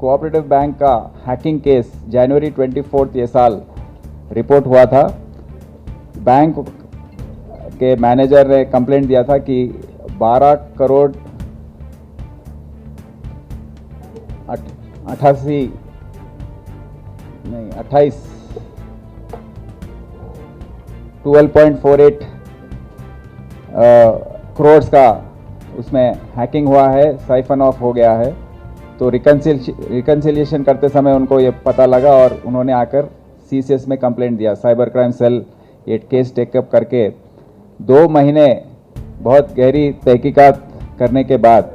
Cooperative bank का hacking case जनवरी 24 ये साल रिपोर्ट हुआ था। बैंक के मैनेजर ने कंप्लेंट दिया था कि 12 करोड़ 12.48 करोड़ का उसमें हैकिंग हुआ है, साइफन ऑफ हो गया है। तो रिकन्सिलिएशन करते समय उनको ये पता लगा और उन्होंने आकर सीसीएस में कंप्लेंट दिया। साइबर क्राइम सेल ये केस टेकअप करके 2 महीने बहुत गहरी तहकीकात करने के बाद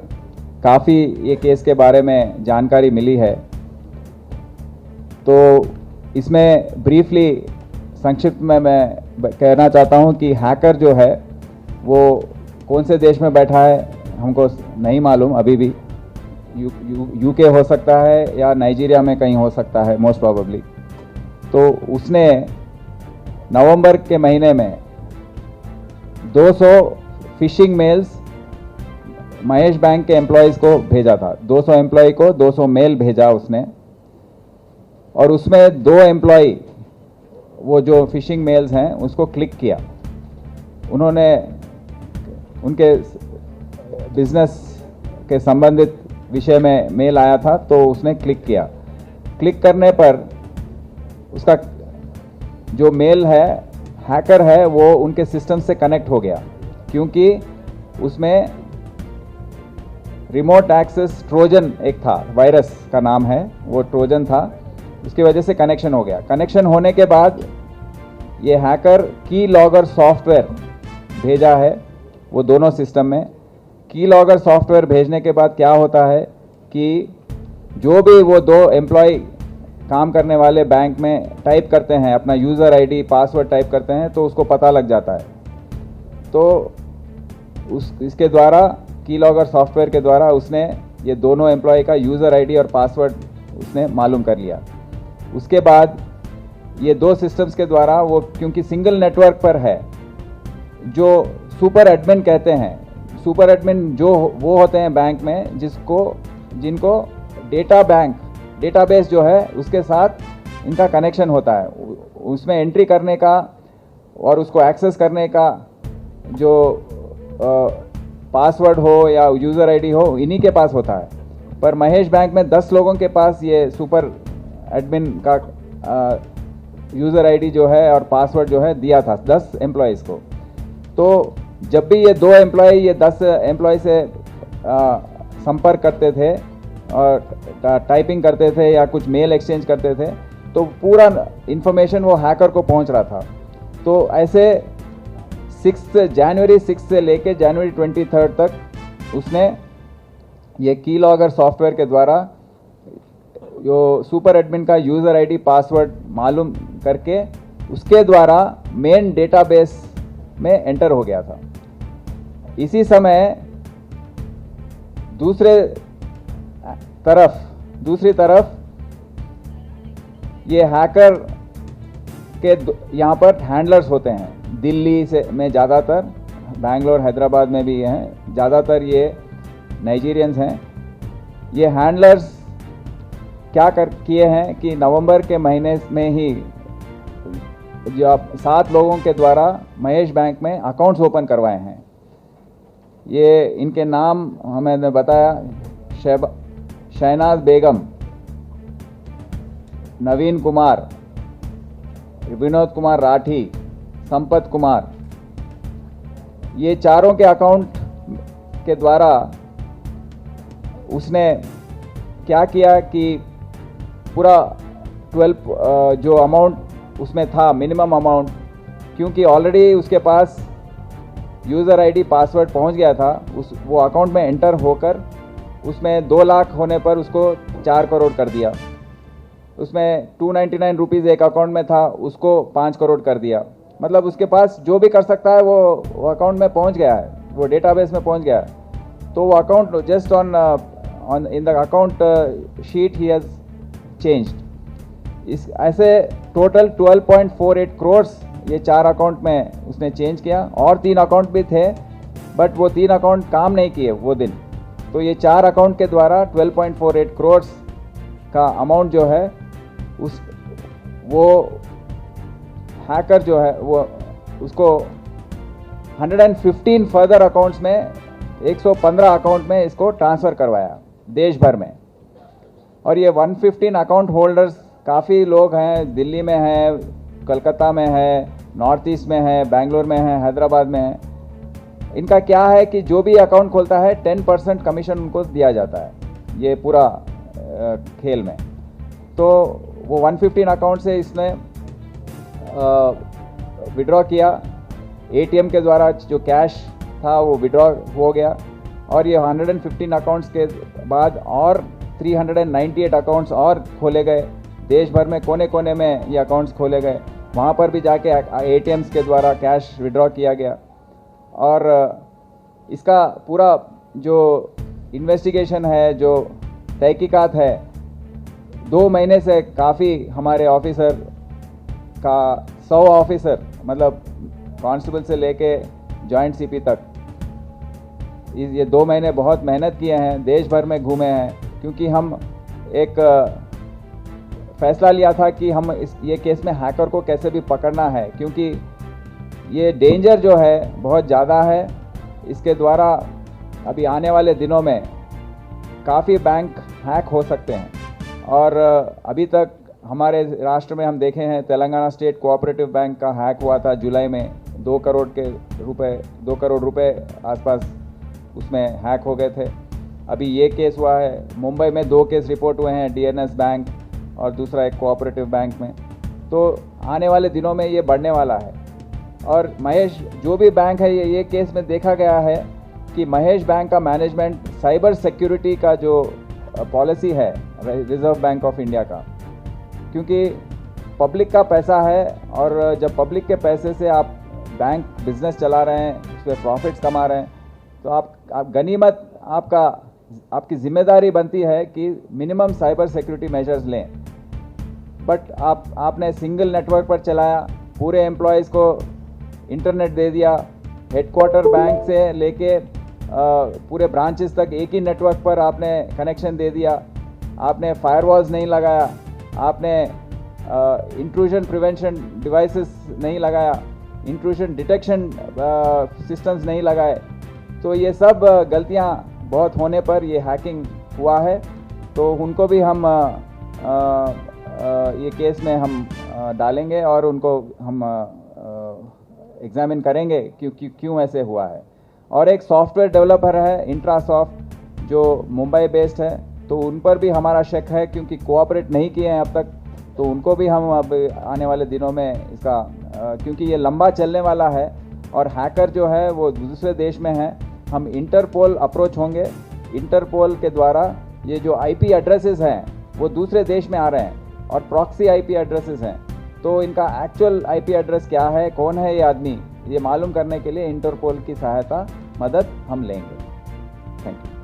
काफ़ी ये केस के बारे में जानकारी मिली है। तो इसमें ब्रीफली संक्षिप्त में मैं कहना चाहता हूँ कि हैकर जो है वो कौन से देश में बैठा है हमको नहीं मालूम अभी भी। यूके हो सकता है या नाइजीरिया में कहीं हो सकता है मोस्ट प्रोबेबली। तो उसने नवंबर के महीने में 200 फिशिंग मेल्स महेश बैंक के एम्प्लॉयज़ को भेजा था। 200 एम्प्लॉय को 200 मेल भेजा उसने, और उसमें 2 एम्प्लॉय वो जो फिशिंग मेल्स हैं उसको क्लिक किया। उन्होंने उनके बिजनेस के संबंधित विषय में मेल आया था तो उसने क्लिक किया। क्लिक करने पर उसका जो मेल है हैकर है वो उनके सिस्टम से कनेक्ट हो गया, क्योंकि उसमें रिमोट एक्सेस ट्रोजन एक था, वायरस का नाम है, वो ट्रोजन था, उसकी वजह से कनेक्शन हो गया। कनेक्शन होने के बाद ये हैकर की लॉगर सॉफ्टवेयर भेजा है वो दोनों सिस्टम में। की लॉगर सॉफ्टवेयर भेजने के बाद क्या होता है कि जो भी वो 2 एम्प्लॉय काम करने वाले बैंक में टाइप करते हैं, अपना यूज़र आईडी पासवर्ड टाइप करते हैं, तो उसको पता लग जाता है। तो इसके द्वारा की लॉगर सॉफ्टवेयर के द्वारा उसने ये दोनों एम्प्लॉय का यूज़र आईडी और पासवर्ड उसने मालूम कर लिया। उसके बाद ये 2 सिस्टम्स के द्वारा वो, क्योंकि सिंगल नेटवर्क पर है, जो सुपर एडमिन कहते हैं, सुपर एडमिन जो वो होते हैं बैंक में जिनको डेटाबेस जो है उसके साथ इनका कनेक्शन होता है। उसमें एंट्री करने का और उसको एक्सेस करने का जो पासवर्ड हो या यूज़र आईडी हो इन्हीं के पास होता है। पर महेश बैंक में 10 लोगों के पास ये सुपर एडमिन का यूज़र आईडी जो है और पासवर्ड जो है दिया था 10 एम्प्लॉयज़ को। तो जब भी ये 2 एम्प्लॉय ये 10 एम्प्लॉय से संपर्क करते थे और टाइपिंग करते थे या कुछ मेल एक्सचेंज करते थे, तो पूरा इन्फॉर्मेशन वो हैकर को पहुंच रहा था। तो ऐसे जनवरी 6 से लेके जनवरी 23 तक उसने ये की लॉगर सॉफ्टवेयर के द्वारा जो सुपर एडमिन का यूज़र आईडी पासवर्ड मालूम करके उसके द्वारा मेन डेटाबेस में एंटर हो गया था। इसी समय दूसरी तरफ ये हैकर के यहाँ पर हैंडलर्स होते हैं दिल्ली से में ज़्यादातर, बैंगलोर हैदराबाद में भी हैं, ज़्यादातर ये नाइजीरियंस हैं। ये हैंडलर्स क्या किए हैं कि नवंबर के महीने में ही जो 7 लोगों के द्वारा महेश बैंक में अकाउंट्स ओपन करवाए हैं। ये इनके नाम हमें बताया, शहनाज बेगम, नवीन कुमार, विनोद कुमार राठी, संपत कुमार। ये चारों के अकाउंट के द्वारा उसने क्या किया कि पूरा 12 जो अमाउंट उसमें था मिनिमम अमाउंट, क्योंकि ऑलरेडी उसके पास यूज़र आईडी पासवर्ड पहुंच गया था, वो अकाउंट में एंटर होकर उसमें 2 लाख होने पर उसको 4 करोड़ कर दिया। उसमें 299 रुपीज़ एक अकाउंट में था, उसको 5 करोड़ कर दिया। मतलब उसके पास जो भी कर सकता है वो अकाउंट में पहुंच गया है, वो डेटाबेस में पहुंच गया है। तो वो account just on in the account sheet he has changed. इस ऐसे टोटल 12.48 करोड़ ये 4 अकाउंट में उसने चेंज किया। और 3 अकाउंट भी थे, बट वो 3 अकाउंट काम नहीं किए वो दिन। तो ये 4 अकाउंट के द्वारा 12.48 करोड़ का अमाउंट जो है वो हैकर जो है वो उसको 115 फर्दर अकाउंट्स में 115 अकाउंट में इसको ट्रांसफ़र करवाया देश भर में। और ये 115 अकाउंट होल्डर्स काफ़ी लोग हैं, दिल्ली में है, कलकत्ता में है, नॉर्थ ईस्ट में है, बेंगलोर में है, हैदराबाद में है। इनका क्या है कि जो भी अकाउंट खोलता है 10% कमीशन उनको दिया जाता है ये पूरा खेल में। तो वो 115 अकाउंट से इसने विड्रॉ किया, एटीएम के द्वारा जो कैश था वो विड्रॉ हो गया। और ये 115 अकाउंट्स के बाद और 398 अकाउंट्स और खोले गए, देश भर में कोने कोने में ये अकाउंट्स खोले गए। वहाँ पर भी जाके एटीएम्स के द्वारा कैश विड्रॉ किया गया। और इसका पूरा जो इन्वेस्टिगेशन है, जो तहकीकात है, 2 महीने से काफ़ी हमारे ऑफिसर का 100 ऑफिसर, मतलब कांस्टेबल से लेके जॉइंट सीपी तक, ये 2 महीने बहुत मेहनत किए हैं, देश भर में घूमे हैं। क्योंकि हम एक फैसला लिया था कि हम ये केस में हैकर को कैसे भी पकड़ना है, क्योंकि ये डेंजर जो है बहुत ज़्यादा है। इसके द्वारा अभी आने वाले दिनों में काफ़ी बैंक हैक हो सकते हैं। और अभी तक हमारे राष्ट्र में हम देखे हैं, तेलंगाना स्टेट कोऑपरेटिव बैंक का हैक हुआ था जुलाई में, 2 करोड़ रुपए आसपास उसमें हैक हो गए थे। अभी ये केस हुआ है, मुंबई में 2 केस रिपोर्ट हुए हैं, डीएनएस बैंक और दूसरा एक कोऑपरेटिव बैंक में। तो आने वाले दिनों में ये बढ़ने वाला है। और महेश जो भी बैंक है, ये केस में देखा गया है कि महेश बैंक का मैनेजमेंट साइबर सिक्योरिटी का जो पॉलिसी है रिजर्व बैंक ऑफ इंडिया का, क्योंकि पब्लिक का पैसा है और जब पब्लिक के पैसे से आप बैंक बिजनेस चला रहे हैं, उसमें प्रॉफिट्स कमा रहे हैं, तो आप गनीमत आपकी जिम्मेदारी बनती है कि मिनिमम साइबर सिक्योरिटी मेजर्स लें। बट आपने सिंगल नेटवर्क पर चलाया, पूरे एम्प्लॉयज़ को इंटरनेट दे दिया, हेडक्वार्टर बैंक से लेके पूरे ब्रांचेस तक एक ही नेटवर्क पर आपने कनेक्शन दे दिया, आपने फायरवॉल्स नहीं लगाया, आपने इंट्रूजन प्रिवेंशन डिवाइसेस नहीं लगाया, इंट्रूजन डिटेक्शन सिस्टम्स नहीं लगाए। तो ये सब गलतियां बहुत होने पर ये हैकिंग हुआ है। तो उनको भी हम ये केस में हम डालेंगे और उनको हम एग्जामिन करेंगे क्यों ऐसे हुआ है। और एक सॉफ्टवेयर डेवलपर है इंट्रासॉफ्ट, जो मुंबई बेस्ड है, तो उन पर भी हमारा शक है क्योंकि कोऑपरेट नहीं किए हैं अब तक। तो उनको भी हम अब आने वाले दिनों में इसका क्योंकि ये लंबा चलने वाला है और हैकर जो है वो दूसरे देश में है, हम इंटरपोल अप्रोच होंगे। इंटरपोल के द्वारा ये जो आईपी एड्रेसेस हैं वो दूसरे देश में आ रहे हैं और प्रॉक्सी आईपी एड्रेसेस हैं। तो इनका एक्चुअल आईपी एड्रेस क्या है, कौन है ये आदमी, ये मालूम करने के लिए इंटरपोल की सहायता मदद हम लेंगे। Thank you.